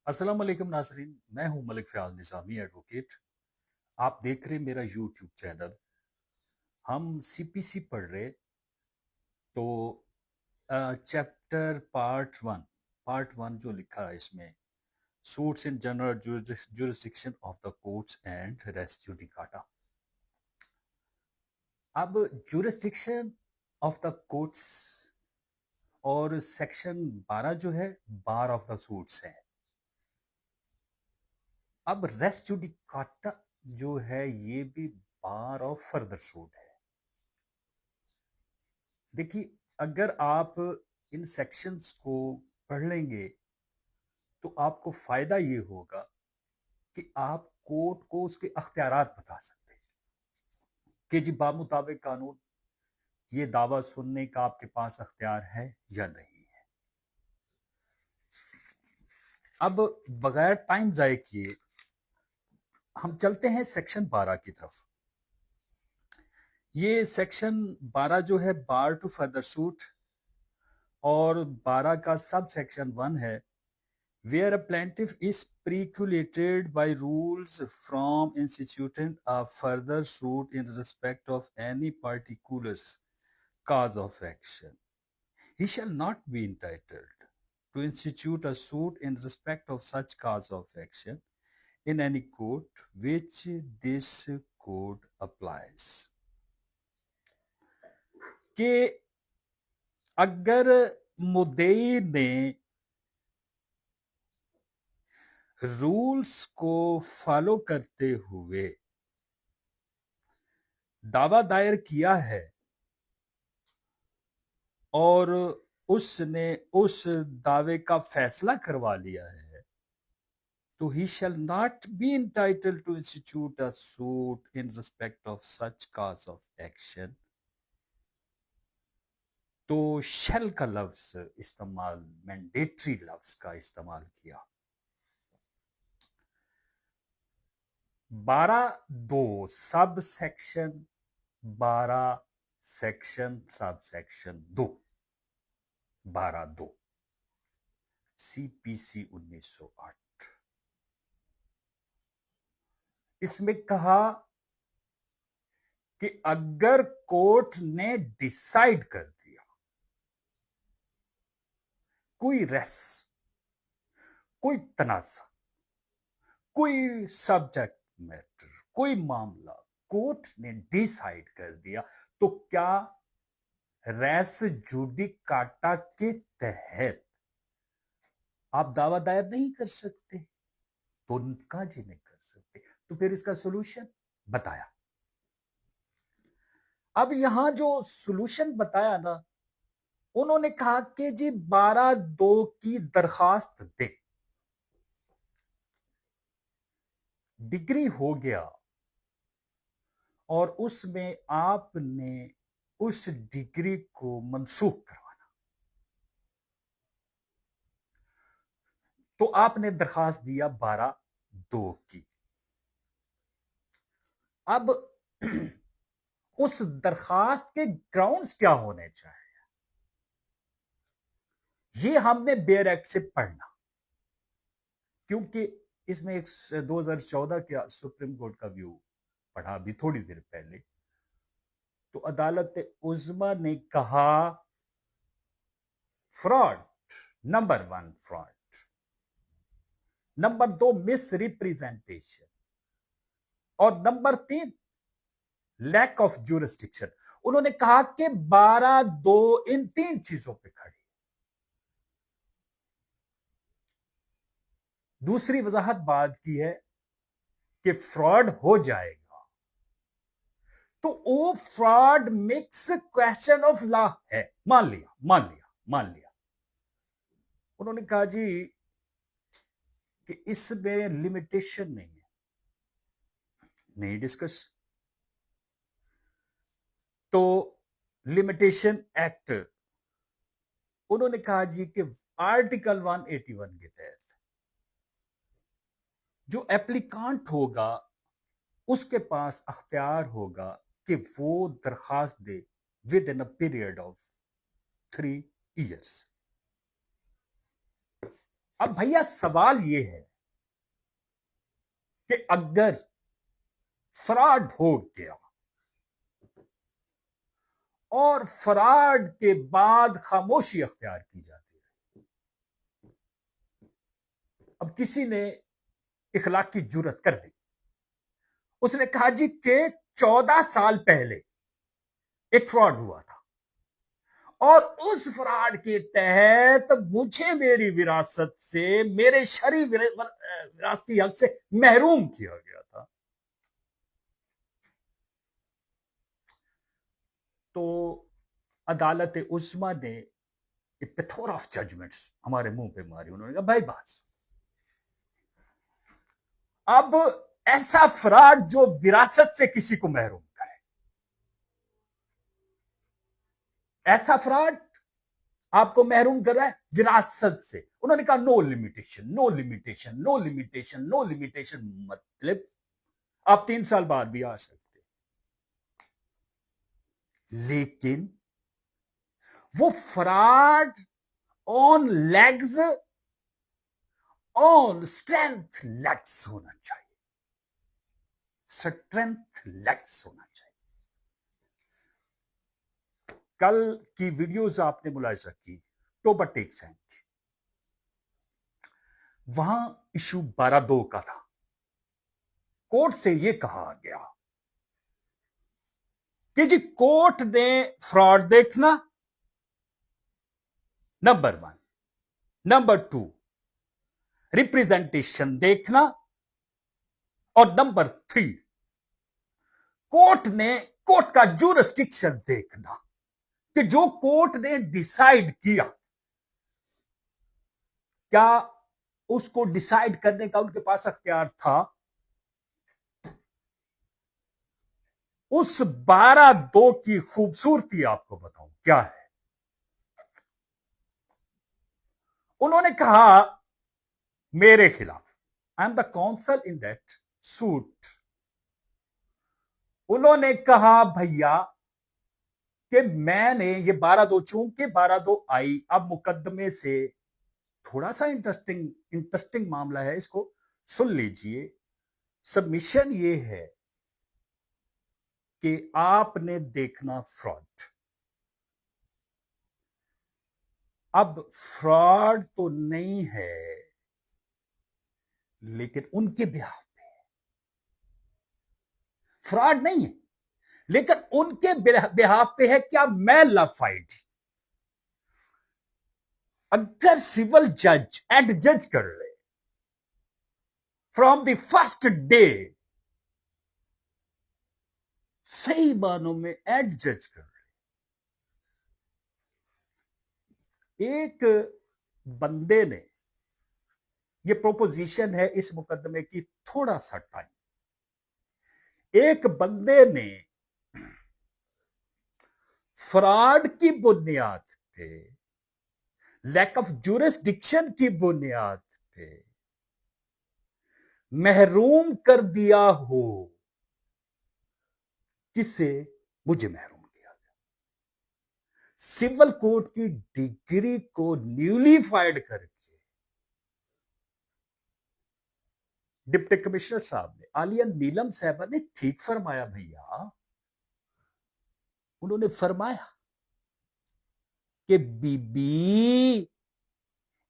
अस्सलाम वालेकुम नाजरीन। मैं हूं मलिक फ़याज़ निज़ामी एडवोकेट। आप देख रहे मेरा यूट्यूब चैनल। हम सीपीसी पढ़ रहे। तो चैप्टर पार्ट वन जो लिखा है इसमें, suits in general jurisdiction of the courts and res judicata. अब जुरिस्डिक्शन ऑफ द कोर्ट्स और सेक्शन 12 जो है बार ऑफ द सूट्स है। अब रेस जुडिकाटा जो है ये भी बार ऑफ फर्दर सूट है। देखिए, अगर आप इन सेक्शंस को पढ़ लेंगे तो आपको फायदा ये होगा कि आप कोर्ट को उसके अख्तियारात बता सकते हैं कि जी बामुताबिक कानून ये दावा सुनने का आपके पास अख्तियार है या नहीं है। अब बगैर टाइम जाए किए हम चलते हैं सेक्शन 12 की तरफ। ये सेक्शन 12 जो है बार टू फर्दर सूट, और 12 का सब सेक्शन 1 है where a plaintiff is precluded by rules from instituting a further suit in respect of any particular cause of action, he shall not be entitled to institute a suit in respect of such cause of action in any court which this code applies। कि अगर मुद्दई ने rules को follow करते हुए दावा दायर किया है और उसने उस दावे का फैसला करवा लिया है, तो he shall not be entitled to institute a suit in respect of such cause of action. तो शैल का लफ्ज इस्तेमाल, मैंडेटरी लफ्ज का इस्तेमाल किया। 12(2) sub section 12 section sub section 2 12(2) CPC 1908। इसमें कहा कि अगर कोर्ट ने डिसाइड कर दिया कोई रेस, कोई तनाज़ा, कोई सब्जेक्ट मैटर, कोई मामला कोर्ट ने डिसाइड कर दिया, तो क्या रेस जुडिकाटा के तहत आप दावा दायर नहीं कर सकते? तो उनका जी नहीं कर सकते। तो फिर इसका सोल्यूशन बताया। अब यहां जो सोल्यूशन बताया ना, उन्होंने कहा कि जी 12(2) की दरखास्त दे, डिग्री हो गया और उसमें आपने उस डिग्री को मंसूख करवाना, तो आपने दरखास्त दिया 12(2) की। अब उस दरखास्त के ग्राउंड्स क्या होने चाहिए, ये हमने बेयर एक्ट से पढ़ना, क्योंकि इसमें एक 2014 के सुप्रीम कोर्ट का व्यू पढ़ा अभी थोड़ी देर पहले। तो अदालत उज़्मा ने कहा fraud, number 1 fraud, number 2 miss representation, और नंबर 3 लैक ऑफ ज्यूरिस्डिक्शन। उन्होंने कहा कि 12(2) इन 3 चीजों पे खड़ी। दूसरी वजाहत बात की है कि फ्रॉड हो जाएगा तो वो fraud mix question of law है। मान लिया उन्होंने कहा जी कि इसमें लिमिटेशन नहीं है, नहीं डिस्कस। तो लिमिटेशन एक्ट उन्होंने कहा जी कि आर्टिकल 181 के तहत जो एप्लीकांट होगा उसके पास अख्तियार होगा कि वो दरखास्त दे within a period of 3 years। अब भैया सवाल यह है कि अगर फ्रॉड हो गया और फ्रॉड के बाद खामोशी अख्तियार की जाती है, अब किसी ने इखलाक की जुर्रत कर दी, उसने कहा जी कि 14 साल पहले एक फ्रॉड हुआ था और उस फ्रॉड के तहत मुझे मेरी विरासत से, मेरे शरई विरासती हक से महरूम किया गया था। तो अदालत उस्मा ने प्लेथोरा ऑफ जजमेंट्स हमारे मुंह पे मारी। उन्होंने कहा भाई बात, अब ऐसा फ्रॉड जो विरासत से किसी को महरूम करे, ऐसा फ्रॉड आपको महरूम कर रहा है विरासत से। उन्होंने कहा no limitation, no limitation, no limitation, no limitation, मतलब आप 3 साल बाद भी आ सकते। लेकिन वो fraud on legs, on strength legs होना चाहिए, स्ट्रेंथ लेग्स होना चाहिए। कल की वीडियोस आपने मुलाहिजा की टोबा टेक्स हैं, वहां इशू 12/2 का था। कोर्ट से यह कहा गया कि जी कोर्ट ने फ्रॉड देखना, नंबर 1, नंबर 2 रिप्रेजेंटेशन देखना, और नंबर 3 कोर्ट का जुरिस्डिक्शन देखना कि जो कोर्ट ने डिसाइड किया, क्या उसको डिसाइड करने का उनके पास अख्तियार था। उस 12/2 की खूबसूरती आपको बताऊं क्या है। उन्होंने कहा मेरे खिलाफ, I am the counsel in that suit, उन्होंने कहा भैया कि मैंने ये 12/2, चूंकि 12/2 आई, अब मुकदमे से थोड़ा सा इंटरेस्टिंग मामला है, इसको सुन लीजिए। सबमिशन ये है कि आपने देखना फ्रॉड। अब फ्रॉड तो नहीं है, लेकिन उनके बिहाफ पे फ्रॉड नहीं है, लेकिन उनके बिहाफ पे है। क्या मैं लफाइड, अगर सिविल जज एंड जज कर ले फ्रॉम द फर्स्ट डे, सही मानों में एड जज कर ले। एक बंदे ने, ये प्रोपोजिशन है इस मुकदमे की, थोड़ा सा टाइम, एक बंदे ने फ्रॉड की बुनियाद पे, लैक ऑफ जुरिस्डिक्शन की बुनियाद पे महरूम कर दिया हो। किसे? मुझे महरूम किया गया। सिविल कोर्ट की डिग्री को न्यूलीफाइड करके डिप्टी कमिश्नर साहब ने, आलिया नीलम साहबा ने ठीक फरमाया भैया। उन्होंने फरमाया कि बीबी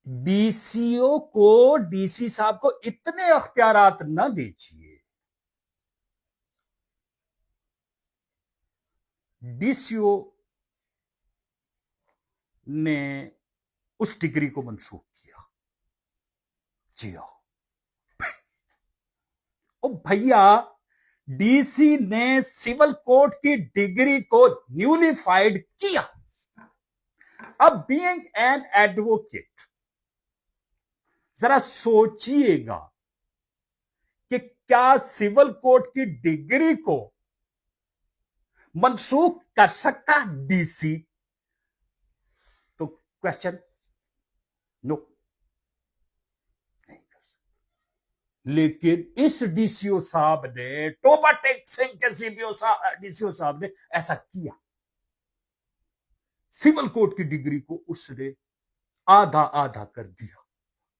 डीसीओ को, डीसी साहब को इतने अख्तियारात न दीजिए। डीसीओ ने उस डिग्री को मंसूख किया। जी हाँ, ओ भैया, डीसी ने सिविल कोर्ट की डिग्री को न्यूलीफाइड किया। अब बीइंग एन एडवोकेट, जरा सोचिएगा कि क्या सिविल कोर्ट की डिग्री को मंसूख कर सकता डीसी? तो क्वेश्चन नो, नहीं कर सकता। लेकिन इस डीसीओ साहब ने, टोबा टेक सिंह के डीसीओ साहब ने ऐसा किया। सिविल कोर्ट की डिग्री को उसने आधा आधा कर दिया।